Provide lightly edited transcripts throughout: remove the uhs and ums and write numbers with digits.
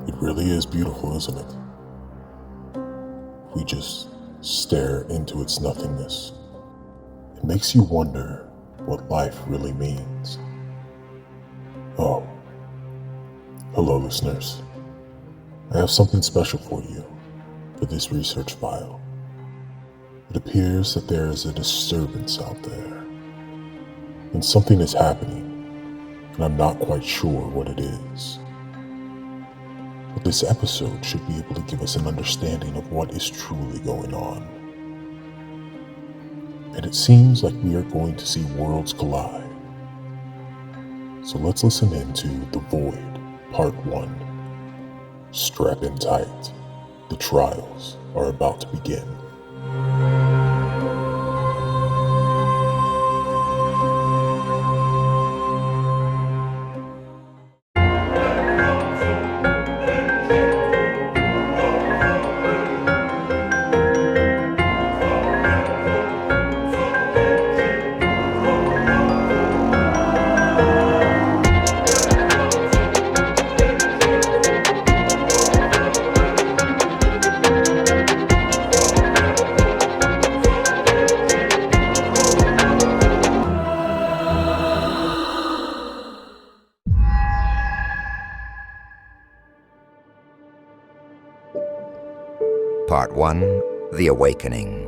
It really is beautiful, isn't it? We just stare into its nothingness. It makes you wonder what life really means. Oh, hello, listeners. I have something special for you for this research file. It appears that there is a disturbance out there, and something is happening, and I'm not quite sure what it is. But this episode should be able to give us an understanding of what is truly going on. And it seems like we are going to see worlds collide. So let's listen into The Void, Part 1. Strap in tight. The trials are about to begin. Part 1, The Awakening.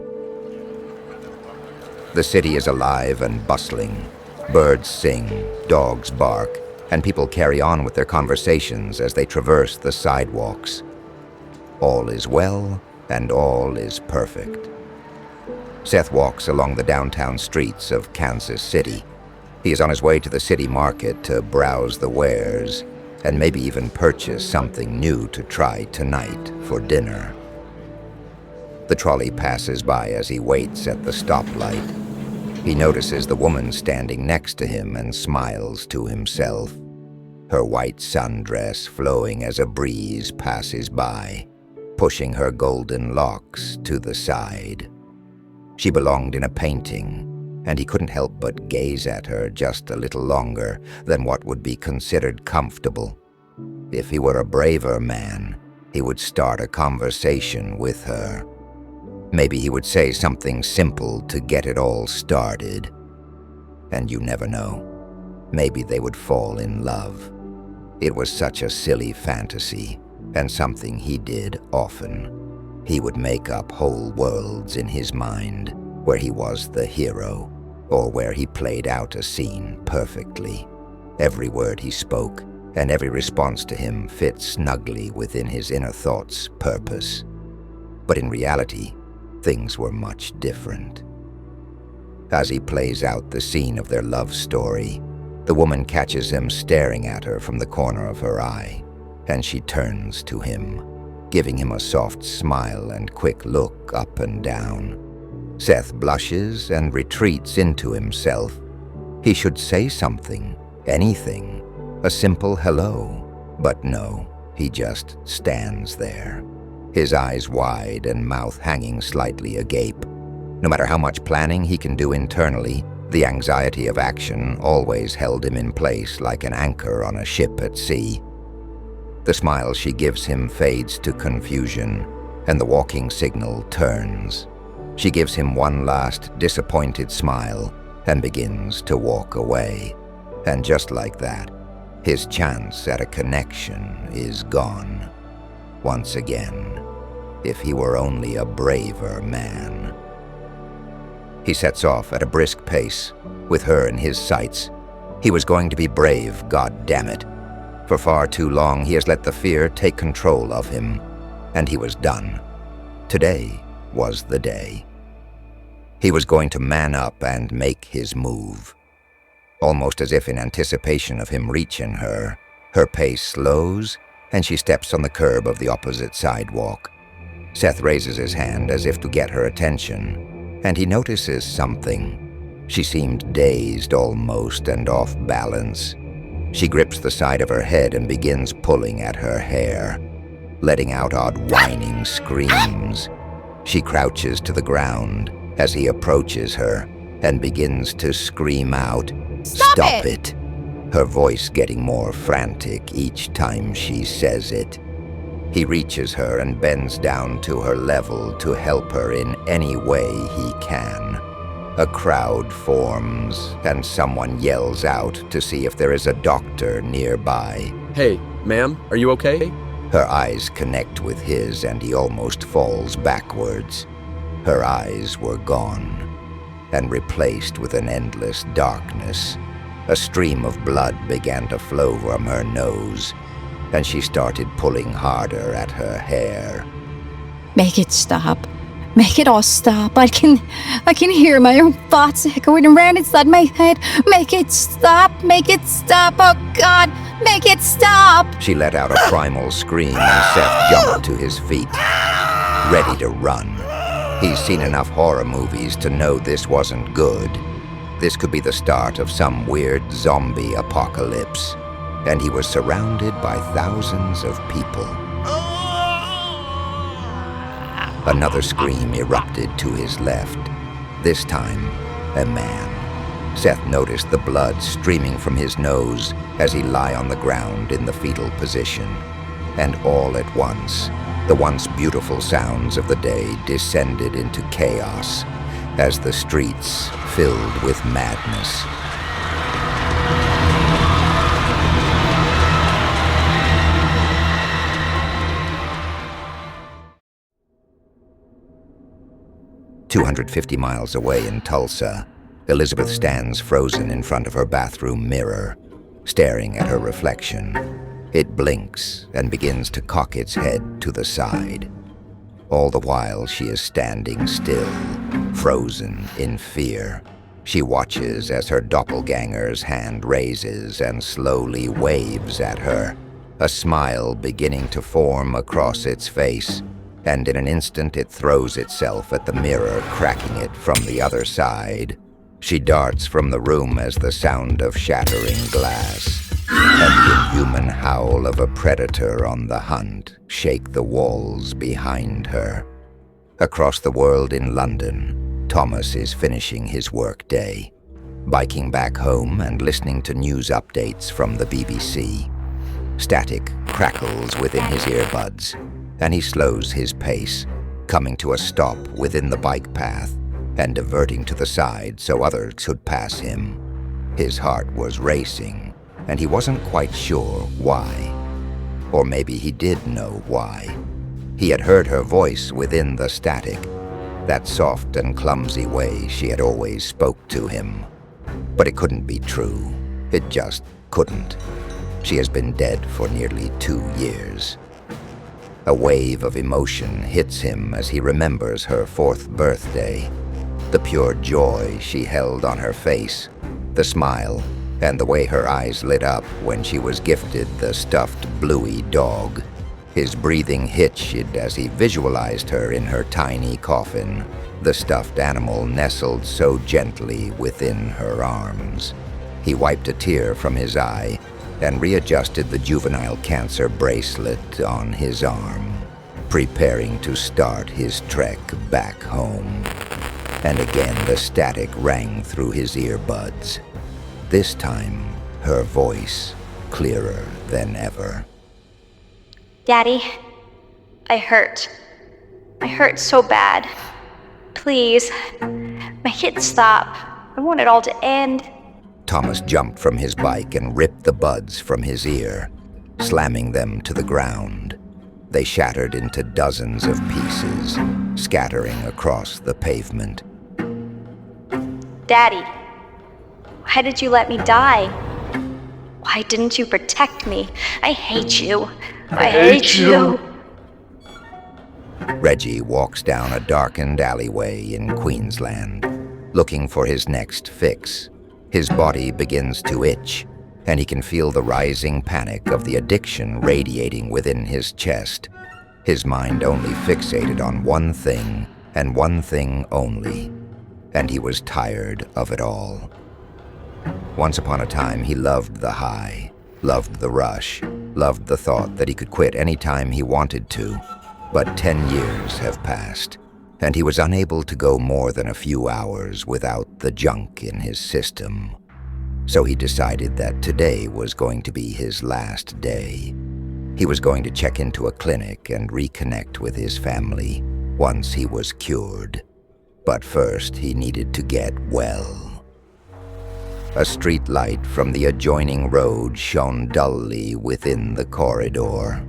The city is alive and bustling. Birds sing, dogs bark, and people carry on with their conversations as they traverse the sidewalks. All is well, and all is perfect. Seth walks along the downtown streets of Kansas City. He is on his way to the city market to browse the wares, and maybe even purchase something new to try tonight for dinner. The trolley passes by as he waits at the stoplight. He notices the woman standing next to him and smiles to himself, her white sundress flowing as a breeze passes by, pushing her golden locks to the side. She belonged in a painting, and he couldn't help but gaze at her just a little longer than what would be considered comfortable. If he were a braver man, he would start a conversation with her. Maybe he would say something simple to get it all started. And you never know. Maybe they would fall in love. It was such a silly fantasy, and something he did often. He would make up whole worlds in his mind, where he was the hero, or where he played out a scene perfectly. Every word he spoke, and every response to him fit snugly within his inner thought's purpose. But in reality, things were much different. As he plays out the scene of their love story, the woman catches him staring at her from the corner of her eye, and she turns to him, giving him a soft smile and quick look up and down. Seth blushes and retreats into himself. He should say something, anything, a simple hello, but no, he just stands there, his eyes wide and mouth hanging slightly agape. No matter how much planning he can do internally, the anxiety of action always held him in place like an anchor on a ship at sea. The smile she gives him fades to confusion, and the walking signal turns. She gives him one last disappointed smile and begins to walk away. And just like that, his chance at a connection is gone. Once again, if he were only a braver man. He sets off at a brisk pace, with her in his sights. He was going to be brave, God damn it. For far too long he has let the fear take control of him, and he was done. Today was the day. He was going to man up and make his move. Almost as if in anticipation of him reaching her, her pace slows, and she steps on the curb of the opposite sidewalk. Seth raises his hand as if to get her attention, and he notices something. She seemed dazed almost and off balance. She grips the side of her head and begins pulling at her hair, letting out odd whining screams. She crouches to the ground as he approaches her and begins to scream out, "Stop it!" Her voice getting more frantic each time she says it. He reaches her and bends down to her level to help her in any way he can. A crowd forms, and someone yells out to see if there is a doctor nearby. Hey, ma'am, are you okay? Her eyes connect with his, and he almost falls backwards. Her eyes were gone, and replaced with an endless darkness. A stream of blood began to flow from her nose, and she started pulling harder at her hair. Make it stop. Make it all stop. I can hear my own thoughts echoing around inside my head. Make it stop. Make it stop. Oh God, make it stop. She let out a primal scream, and Seth jumped to his feet, ready to run. He's seen enough horror movies to know this wasn't good. This could be the start of some weird zombie apocalypse, and he was surrounded by thousands of people. Another scream erupted to his left. This time, a man. Seth noticed the blood streaming from his nose as he lay on the ground in the fetal position. And all at once, the once beautiful sounds of the day descended into chaos as the streets filled with madness. "250 miles away in Tulsa, Elizabeth stands frozen in front of her bathroom mirror, staring at her reflection. It blinks and begins to cock its head to the side. All the while she is standing still, frozen in fear. She watches as her doppelganger's hand raises and slowly waves at her, a smile beginning to form across its face, and in an instant it throws itself at the mirror, cracking it from the other side. She darts from the room as the sound of shattering glass and the inhuman howl of a predator on the hunt shake the walls behind her. Across the world in London, Thomas is finishing his workday, biking back home and listening to news updates from the BBC. Static crackles within his earbuds, and he slows his pace, coming to a stop within the bike path and diverting to the side so others could pass him. His heart was racing, and he wasn't quite sure why. Or maybe he did know why. He had heard her voice within the static, that soft and clumsy way she had always spoke to him. But it couldn't be true. It just couldn't. She has been dead for nearly 2 years. A wave of emotion hits him as he remembers her 4th birthday. The pure joy she held on her face, the smile, and the way her eyes lit up when she was gifted the stuffed Bluey dog. His breathing hitched as he visualized her in her tiny coffin, the stuffed animal nestled so gently within her arms. He wiped a tear from his eye and readjusted the juvenile cancer bracelet on his arm, preparing to start his trek back home. And again the static rang through his earbuds. This time, her voice clearer than ever. Daddy, I hurt. I hurt so bad. Please, make it stop. I want it all to end. Thomas jumped from his bike and ripped the buds from his ear, slamming them to the ground. They shattered into dozens of pieces, scattering across the pavement. Daddy, why did you let me die? Why didn't you protect me? I hate you. I hate you. Reggie walks down a darkened alleyway in Queensland, looking for his next fix. His body begins to itch, and he can feel the rising panic of the addiction radiating within his chest. His mind only fixated on one thing, and one thing only, and he was tired of it all. Once upon a time, he loved the high, loved the rush, loved the thought that he could quit any time he wanted to. But 10 years have passed, and he was unable to go more than a few hours without the junk in his system. So he decided that today was going to be his last day. He was going to check into a clinic and reconnect with his family once he was cured. But first, he needed to get well. A street light from the adjoining road shone dully within the corridor.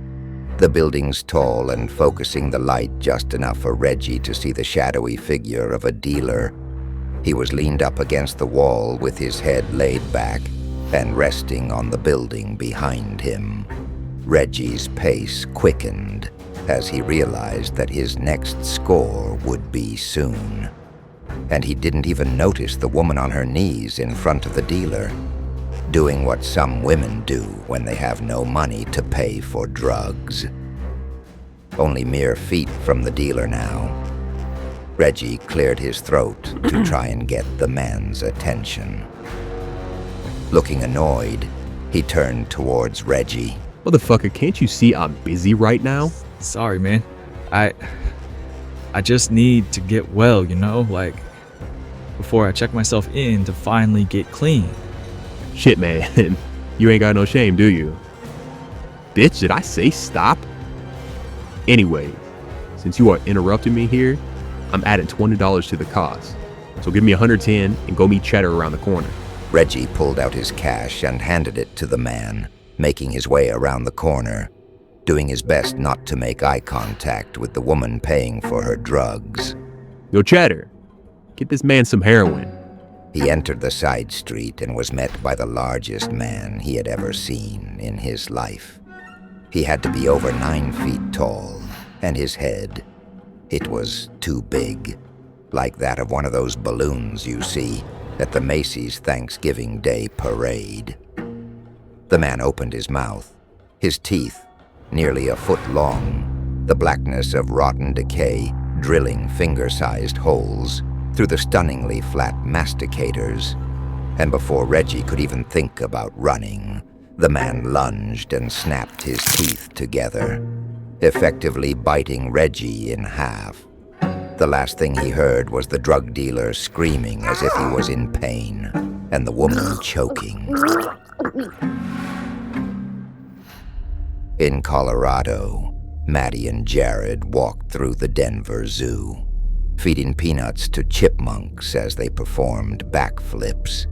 The buildings tall and focusing the light just enough for Reggie to see the shadowy figure of a dealer. He was leaned up against the wall with his head laid back and resting on the building behind him. Reggie's pace quickened as he realized that his next score would be soon. And he didn't even notice the woman on her knees in front of the dealer, doing what some women do when they have no money to pay for drugs. Only mere feet from the dealer now. Reggie cleared his throat to try and get the man's attention. Looking annoyed, he turned towards Reggie. Motherfucker, can't you see I'm busy right now? Sorry, man. I just need to get well, like before I check myself in to finally get clean. Shit, man. You ain't got no shame, do you? Bitch, did I say stop? Anyway, since you are interrupting me here, I'm adding $20 to the cost. So give me $110 and go meet Cheddar around the corner. Reggie pulled out his cash and handed it to the man, making his way around the corner, doing his best not to make eye contact with the woman paying for her drugs. Yo, Cheddar, get this man some heroin. He entered the side street and was met by the largest man he had ever seen in his life. He had to be over 9 feet tall, and his head, it was too big, like that of one of those balloons you see at the Macy's Thanksgiving Day parade. The man opened his mouth, his teeth nearly a foot long, the blackness of rotten decay drilling finger-sized holes through the stunningly flat masticators. And before Reggie could even think about running, the man lunged and snapped his teeth together, effectively biting Reggie in half. The last thing he heard was the drug dealer screaming as if he was in pain, and the woman choking. In Colorado, Maddie and Jared walked through the Denver Zoo, feeding peanuts to chipmunks as they performed backflips.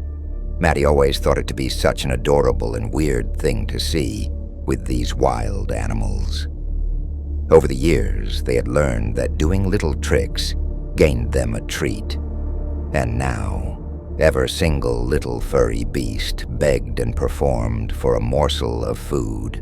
Maddie always thought it to be such an adorable and weird thing to see with these wild animals. Over the years, they had learned that doing little tricks gained them a treat. And now, every single little furry beast begged and performed for a morsel of food.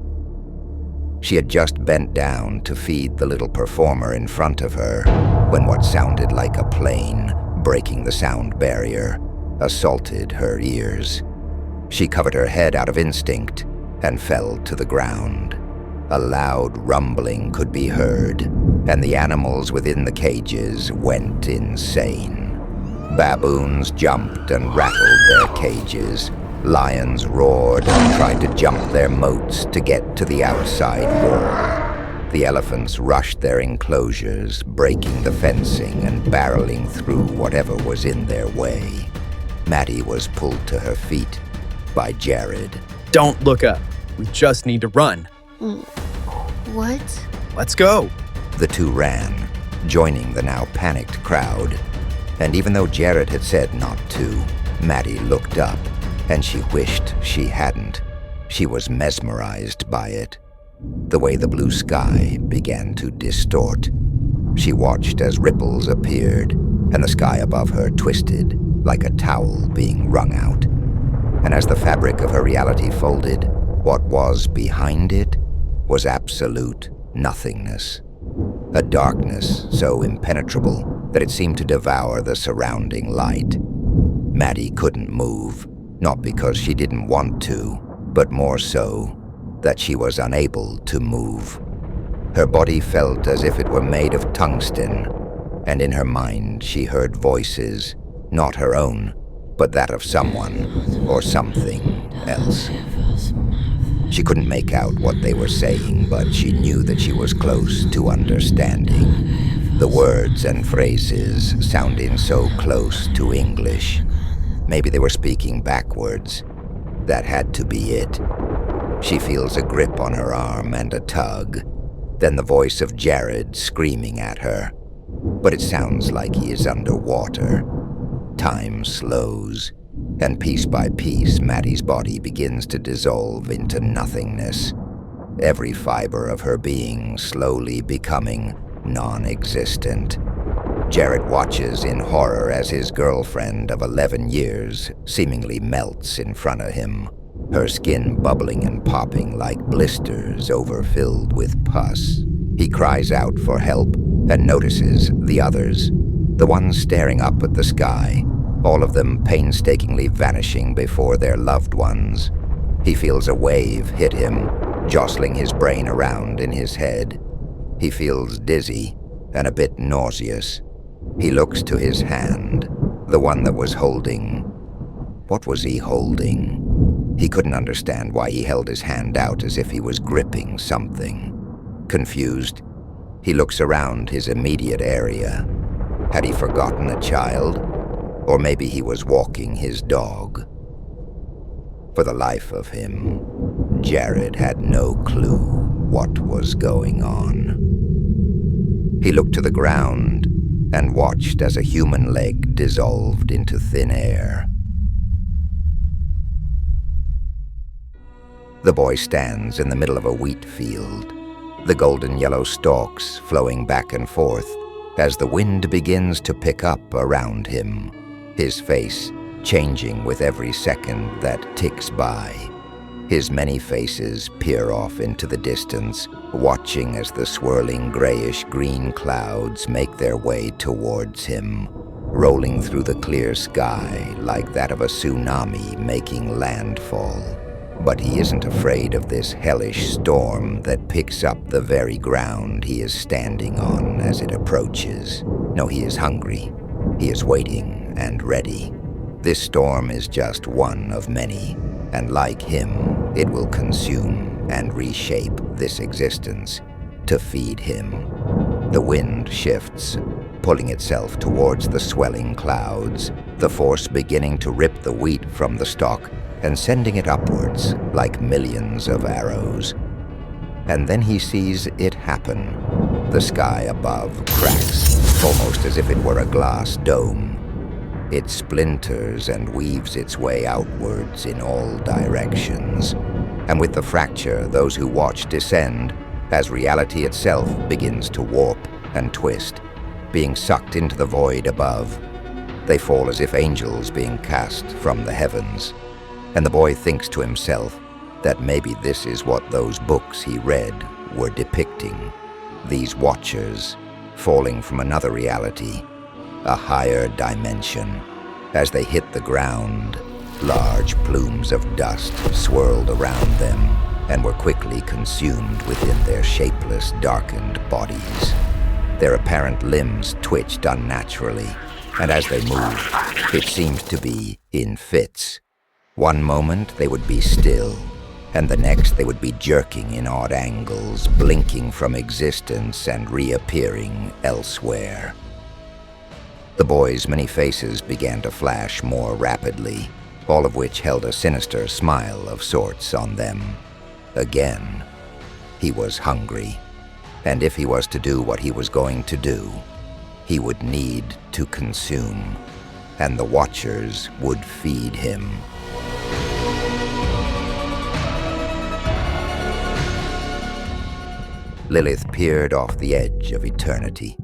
She had just bent down to feed the little performer in front of her when what sounded like a plane, breaking the sound barrier, assaulted her ears. She covered her head out of instinct and fell to the ground. A loud rumbling could be heard, and the animals within the cages went insane. Baboons jumped and rattled their cages. Lions roared and tried to jump their moats to get to the outside wall. The elephants rushed their enclosures, breaking the fencing and barreling through whatever was in their way. Maddie was pulled to her feet by Jared. Don't look up. We just need to run. What? Let's go. The two ran, joining the now panicked crowd. And even though Jared had said not to, Maddie looked up, and she wished she hadn't. She was mesmerized by it. The way the blue sky began to distort. She watched as ripples appeared, and the sky above her twisted like a towel being wrung out. And as the fabric of her reality folded, what was behind it was absolute nothingness. A darkness so impenetrable that it seemed to devour the surrounding light. Maddie couldn't move, not because she didn't want to, but more so that she was unable to move. Her body felt as if it were made of tungsten, and in her mind she heard voices, not her own, but that of someone or something else. She couldn't make out what they were saying, but she knew that she was close to understanding. The words and phrases sounding so close to English. Maybe they were speaking backwards. That had to be it. She feels a grip on her arm and a tug, then the voice of Jared screaming at her. But it sounds like he is underwater. Time slows, and piece by piece, Maddie's body begins to dissolve into nothingness, every fiber of her being slowly becoming non-existent. Jared watches in horror as his girlfriend of 11 years seemingly melts in front of him, her skin bubbling and popping like blisters overfilled with pus. He cries out for help and notices the others, the ones staring up at the sky, all of them painstakingly vanishing before their loved ones. He feels a wave hit him, jostling his brain around in his head. He feels dizzy and a bit nauseous. He looks to his hand, the one that was holding. What was he holding? He couldn't understand why he held his hand out as if he was gripping something. Confused, he looks around his immediate area. Had he forgotten a child? Or maybe he was walking his dog. For the life of him, Jared had no clue what was going on. He looked to the ground and watched as a human leg dissolved into thin air. The boy stands in the middle of a wheat field, the golden yellow stalks flowing back and forth as the wind begins to pick up around him, his face changing with every second that ticks by. His many faces peer off into the distance, watching as the swirling grayish-green clouds make their way towards him, rolling through the clear sky like that of a tsunami making landfall. But he isn't afraid of this hellish storm that picks up the very ground he is standing on as it approaches. No, he is hungry. He is waiting and ready. This storm is just one of many, and like him, it will consume and reshape this existence to feed him. The wind shifts, pulling itself towards the swelling clouds, the force beginning to rip the wheat from the stalk and sending it upwards like millions of arrows. And then he sees it happen. The sky above cracks, almost as if it were a glass dome. It splinters and weaves its way outwards in all directions. And with the fracture, those who watch descend as reality itself begins to warp and twist, being sucked into the void above. They fall as if angels being cast from the heavens. And the boy thinks to himself that maybe this is what those books he read were depicting. These watchers falling from another reality, a higher dimension. As they hit the ground, large plumes of dust swirled around them and were quickly consumed within their shapeless, darkened bodies. Their apparent limbs twitched unnaturally, and as they moved, it seemed to be in fits. One moment they would be still, and the next they would be jerking in odd angles, blinking from existence and reappearing elsewhere. The boy's many faces began to flash more rapidly, all of which held a sinister smile of sorts on them. Again, he was hungry, and if he was to do what he was going to do, he would need to consume, and the Watchers would feed him. Lilith peered off the edge of eternity,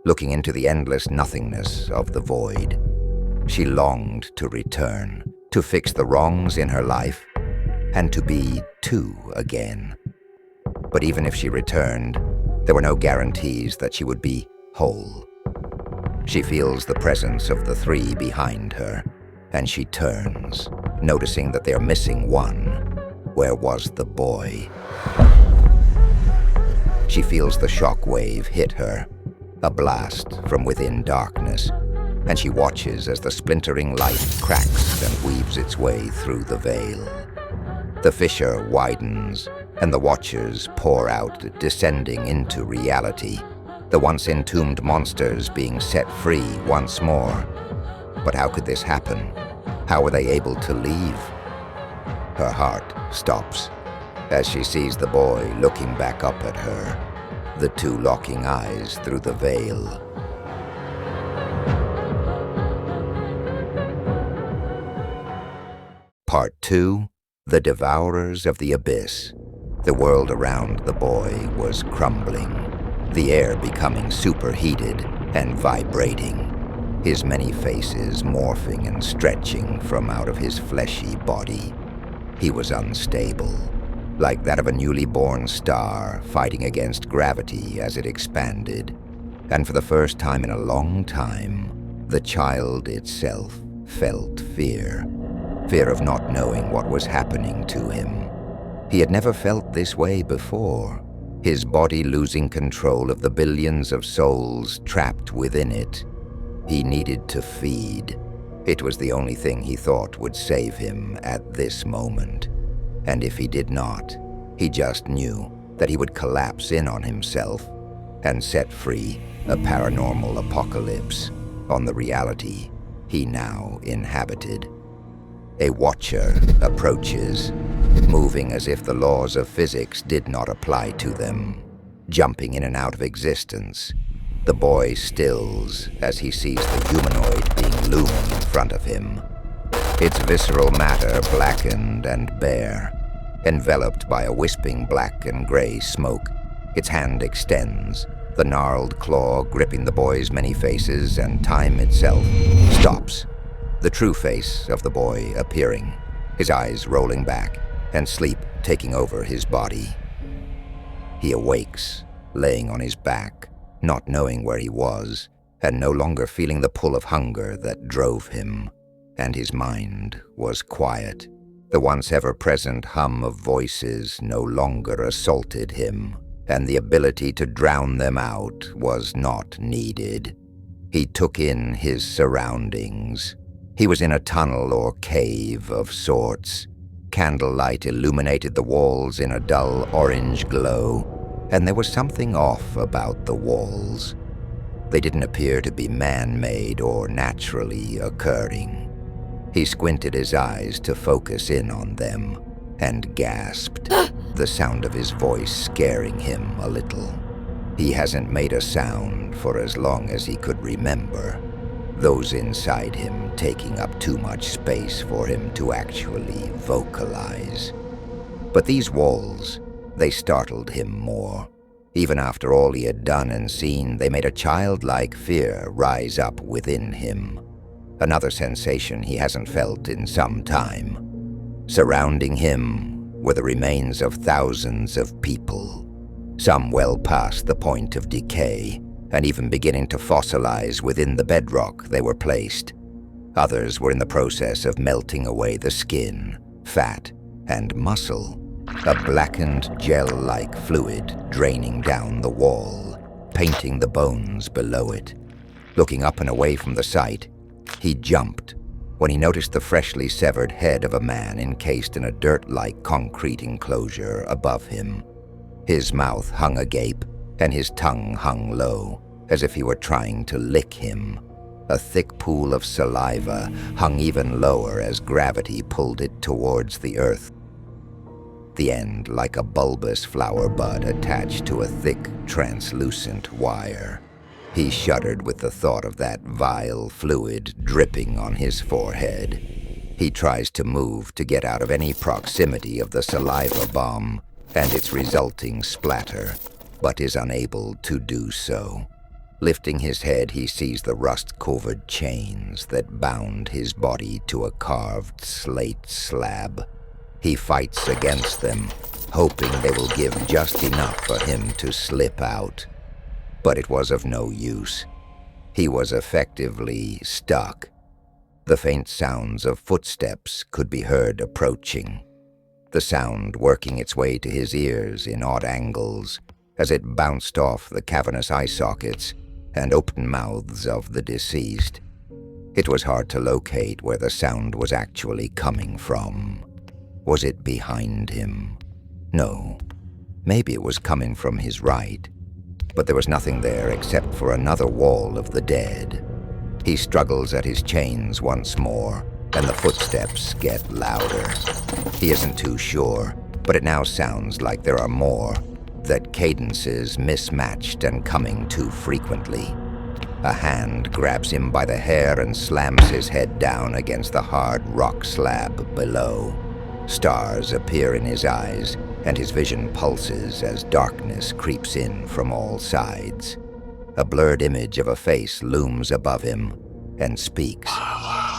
looking into the endless nothingness of the void. She longed to return, to fix the wrongs in her life, and to be two again. But even if she returned, there were no guarantees that she would be whole. She feels the presence of the three behind her, and she turns, noticing that they're missing one. Where was the boy? She feels the shock wave hit her, a blast from within darkness, and she watches as the splintering light cracks and weaves its way through the veil. The fissure widens, and the Watchers pour out, descending into reality, the once entombed monsters being set free once more. But how could this happen? How were they able to leave? Her heart stops, as she sees the boy looking back up at her, the two locking eyes through the veil. Part 2, The Devourers of the Abyss. The world around the boy was crumbling, the air becoming superheated and vibrating, his many faces morphing and stretching from out of his fleshy body. He was unstable, like that of a newly born star fighting against gravity as it expanded. And for the first time in a long time, the child itself felt fear. Fear of not knowing what was happening to him. He had never felt this way before, his body losing control of the billions of souls trapped within it. He needed to feed. It was the only thing he thought would save him at this moment. And if he did not, he just knew that he would collapse in on himself and set free a paranormal apocalypse on the reality he now inhabited. A watcher approaches, moving as if the laws of physics did not apply to them, jumping in and out of existence. The boy stills as he sees the humanoid being loomed in front of him. Its visceral matter blackened and bare, enveloped by a wisping black and gray smoke. Its hand extends, the gnarled claw gripping the boy's many faces, and time itself stops. The true face of the boy appearing, his eyes rolling back, and sleep taking over his body. He awakes, laying on his back, not knowing where he was, and no longer feeling the pull of hunger that drove him. And his mind was quiet. The once ever-present hum of voices no longer assaulted him, and the ability to drown them out was not needed. He took in his surroundings. He was in a tunnel or cave of sorts. Candlelight illuminated the walls in a dull orange glow, and there was something off about the walls. They didn't appear to be man-made or naturally occurring. He squinted his eyes to focus in on them, and gasped, the sound of his voice scaring him a little. He hasn't made a sound for as long as he could remember, those inside him taking up too much space for him to actually vocalize. But these walls, they startled him more. Even after all he had done and seen, they made a childlike fear rise up within him. Another sensation he hasn't felt in some time. Surrounding him were the remains of thousands of people, some well past the point of decay, and even beginning to fossilize within the bedrock they were placed. Others were in the process of melting away the skin, fat, and muscle, a blackened gel-like fluid draining down the wall, painting the bones below it. Looking up and away from the sight, he jumped when he noticed the freshly severed head of a man encased in a dirt-like concrete enclosure above him. His mouth hung agape, and his tongue hung low, as if he were trying to lick him. A thick pool of saliva hung even lower as gravity pulled it towards the earth. The end like a bulbous flower bud attached to a thick, translucent wire. He shuddered with the thought of that vile fluid dripping on his forehead. He tries to move to get out of any proximity of the saliva bomb and its resulting splatter, but is unable to do so. Lifting his head, he sees the rust-covered chains that bound his body to a carved slate slab. He fights against them, hoping they will give just enough for him to slip out. But it was of no use. He was effectively stuck. The faint sounds of footsteps could be heard approaching, the sound working its way to his ears in odd angles as it bounced off the cavernous eye sockets and open mouths of the deceased. It was hard to locate where the sound was actually coming from. Was it behind him? No. Maybe it was coming from his right. But there was nothing there except for another wall of the dead. He struggles at his chains once more, and the footsteps get louder. He isn't too sure, but it now sounds like there are more, that cadences mismatched and coming too frequently. A hand grabs him by the hair and slams his head down against the hard rock slab below. Stars appear in his eyes, and his vision pulses as darkness creeps in from all sides. A blurred image of a face looms above him and speaks,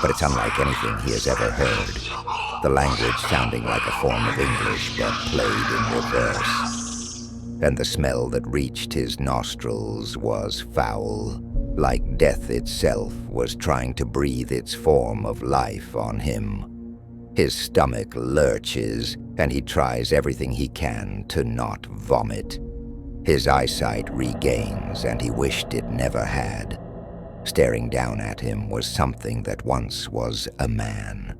but it's unlike anything he has ever heard, the language sounding like a form of English but played in reverse. And the smell that reached his nostrils was foul, like death itself was trying to breathe its form of life on him. His stomach lurches, and he tries everything he can to not vomit. His eyesight regains, and he wished it never had. Staring down at him was something that once was a man.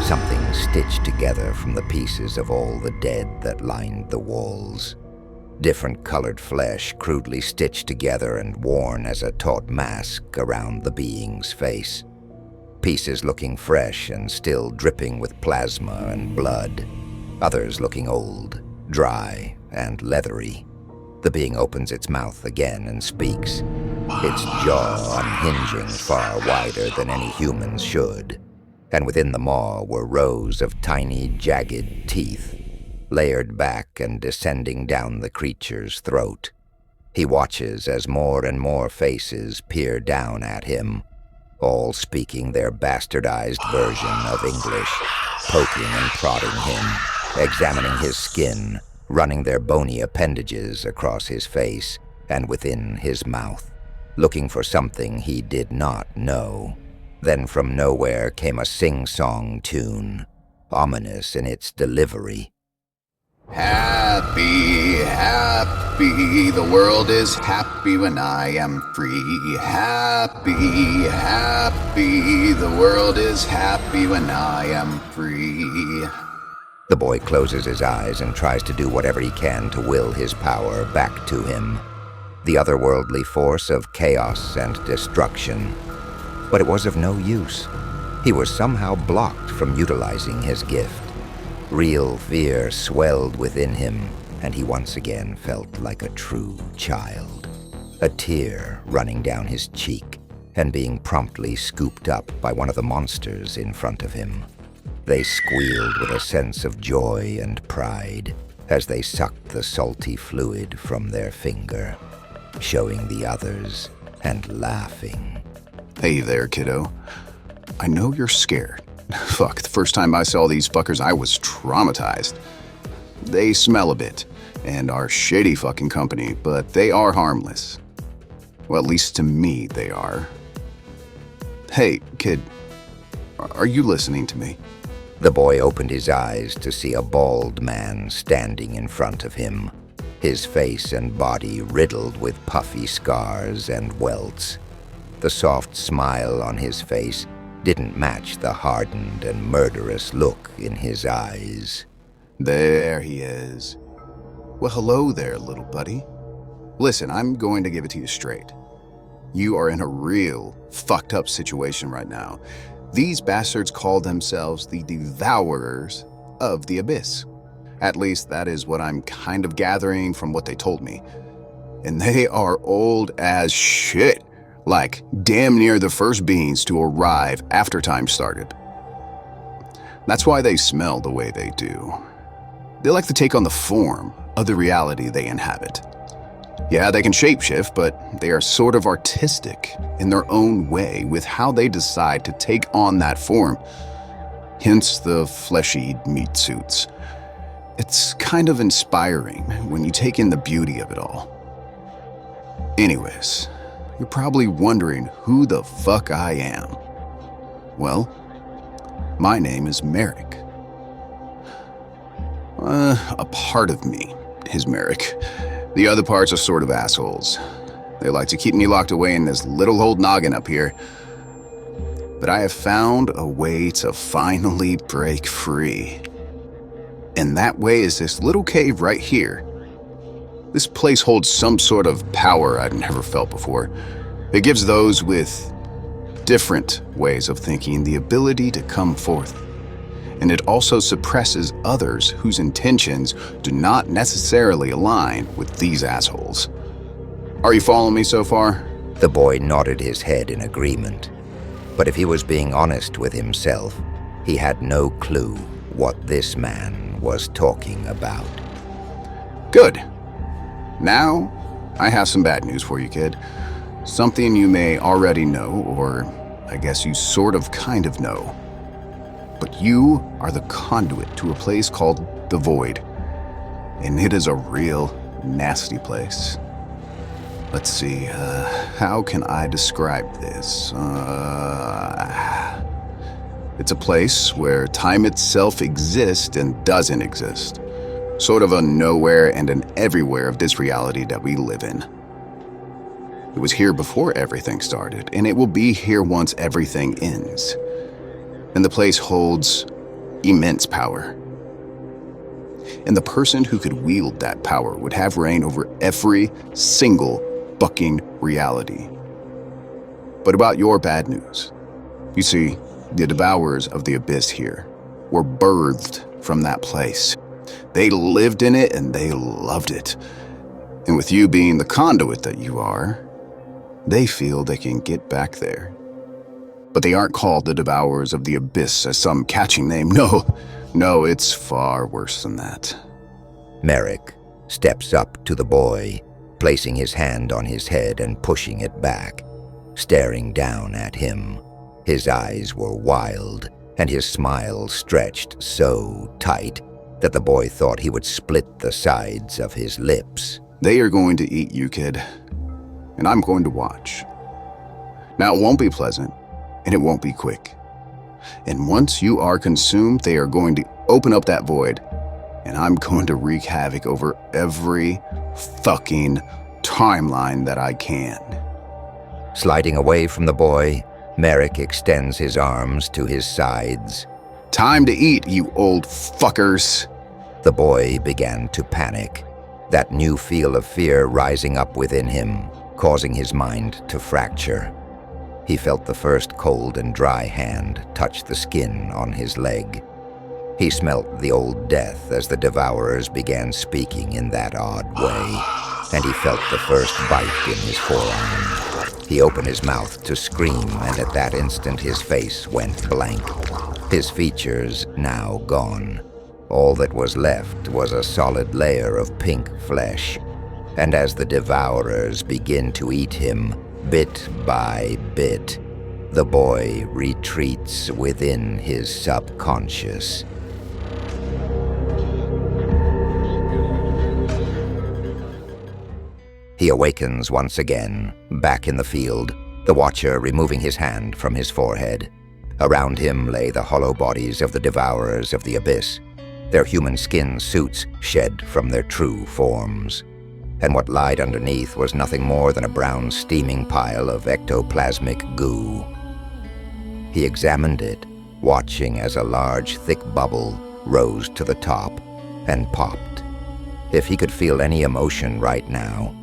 Something stitched together from the pieces of all the dead that lined the walls. Different colored flesh crudely stitched together and worn as a taut mask around the being's face. Pieces looking fresh and still dripping with plasma and blood. Others looking old, dry, and leathery. The being opens its mouth again and speaks, its jaw unhinging far wider than any human's should. And within the maw were rows of tiny, jagged teeth, layered back and descending down the creature's throat. He watches as more and more faces peer down at him, all speaking their bastardized version of English, poking and prodding him, examining his skin, running their bony appendages across his face and within his mouth, looking for something he did not know. Then from nowhere came a sing-song tune, ominous in its delivery. Happy, happy, the world is happy when I am free. Happy, happy, the world is happy when I am free. The boy closes his eyes and tries to do whatever he can to will his power back to him, the otherworldly force of chaos and destruction. But it was of no use. He was somehow blocked from utilizing his gift. Real fear swelled within him, and he once again felt like a true child. A tear running down his cheek and being promptly scooped up by one of the monsters in front of him. They squealed with a sense of joy and pride as they sucked the salty fluid from their finger, showing the others and laughing. Hey there, kiddo. I know you're scared. Fuck, the first time I saw these fuckers, I was traumatized. They smell a bit, and are shady fucking company, but they are harmless. Well, at least to me, they are. Hey, kid, are you listening to me? The boy opened his eyes to see a bald man standing in front of him, his face and body riddled with puffy scars and welts. The soft smile on his face didn't match the hardened and murderous look in his eyes. There he is. Well, hello there, little buddy. Listen, I'm going to give it to you straight. You are in a real fucked up situation right now. These bastards call themselves the Devourers of the Abyss. At least that is what I'm kind of gathering from what they told me. And they are old as shit. Like, damn near the first beings to arrive after time started. That's why they smell the way they do. They like to take on the form of the reality they inhabit. Yeah, they can shapeshift, but they are sort of artistic in their own way with how they decide to take on that form. Hence the fleshy meat suits. It's kind of inspiring when you take in the beauty of it all. Anyways, you're probably wondering who the fuck I am. Well, my name is Merrick. A part of me is Merrick. The other parts are sort of assholes. They like to keep me locked away in this little old noggin up here. But I have found a way to finally break free. And that way is this little cave right here. This place holds some sort of power I'd never felt before. It gives those with different ways of thinking the ability to come forth and it also suppresses others whose intentions do not necessarily align with these assholes. Are you following me so far? The boy nodded his head in agreement. But if he was being honest with himself, he had no clue what this man was talking about. Good. Now, I have some bad news for you, kid. Something you may already know, or I guess you sort of kind of know. But you are the conduit to a place called the Void. And it is a real nasty place. Let's see, how can I describe this? It's a place where time itself exists and doesn't exist. Sort of a nowhere and an everywhere of this reality that we live in. It was here before everything started, and it will be here once everything ends. And the place holds immense power. And the person who could wield that power would have reign over every single fucking reality. But about your bad news. You see, the devourers of the abyss here were birthed from that place. They lived in it and they loved it. And with you being the conduit that you are, they feel they can get back there. But they aren't called the devourers of the abyss as some catching name. No, it's far worse than that. Merrick steps up to the boy, placing his hand on his head and pushing it back, staring down at him. His eyes were wild, and his smile stretched so tight that the boy thought he would split the sides of his lips. They are going to eat you, kid, and I'm going to watch. Now, it won't be pleasant, and it won't be quick. And once you are consumed, they are going to open up that void, and I'm going to wreak havoc over every fucking timeline that I can. Sliding away from the boy, Merrick extends his arms to his sides. Time to eat, you old fuckers. The boy began to panic, that new feel of fear rising up within him, causing his mind to fracture. He felt the first cold and dry hand touch the skin on his leg. He smelt the old death as the devourers began speaking in that odd way, and he felt the first bite in his forearm. He opened his mouth to scream, and at that instant his face went blank. His features now gone. All that was left was a solid layer of pink flesh, and as the devourers begin to eat him, bit by bit, the boy retreats within his subconscious. He awakens once again, back in the field, the Watcher removing his hand from his forehead. Around him lay the hollow bodies of the devourers of the abyss, their human skin suits shed from their true forms. And what lied underneath was nothing more than a brown steaming pile of ectoplasmic goo. He examined it, watching as a large, thick bubble rose to the top and popped. If he could feel any emotion right now,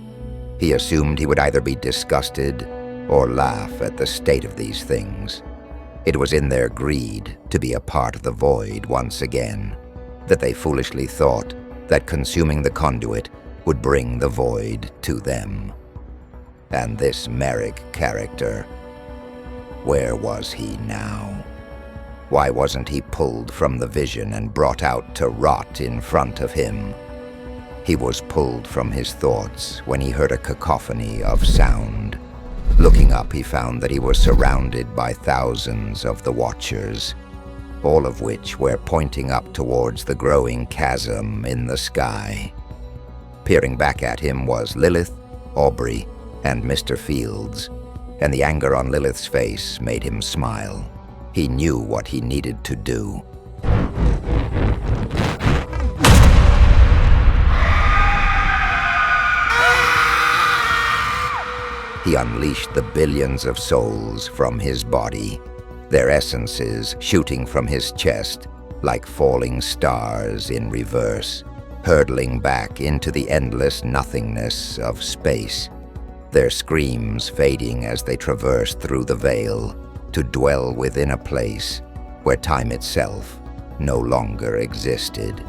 he assumed he would either be disgusted or laugh at the state of these things. It was in their greed to be a part of the void once again that they foolishly thought that consuming the conduit would bring the void to them. And this Merrick character, where was he now? Why wasn't he pulled from the vision and brought out to rot in front of him? He was pulled from his thoughts when he heard a cacophony of sound. Looking up, he found that he was surrounded by thousands of the Watchers, all of which were pointing up towards the growing chasm in the sky. Peering back at him was Lilith, Aubrey, and Mr. Fields, and the anger on Lilith's face made him smile. He knew what he needed to do. He unleashed the billions of souls from his body, their essences shooting from his chest like falling stars in reverse, hurtling back into the endless nothingness of space, their screams fading as they traversed through the veil to dwell within a place where time itself no longer existed.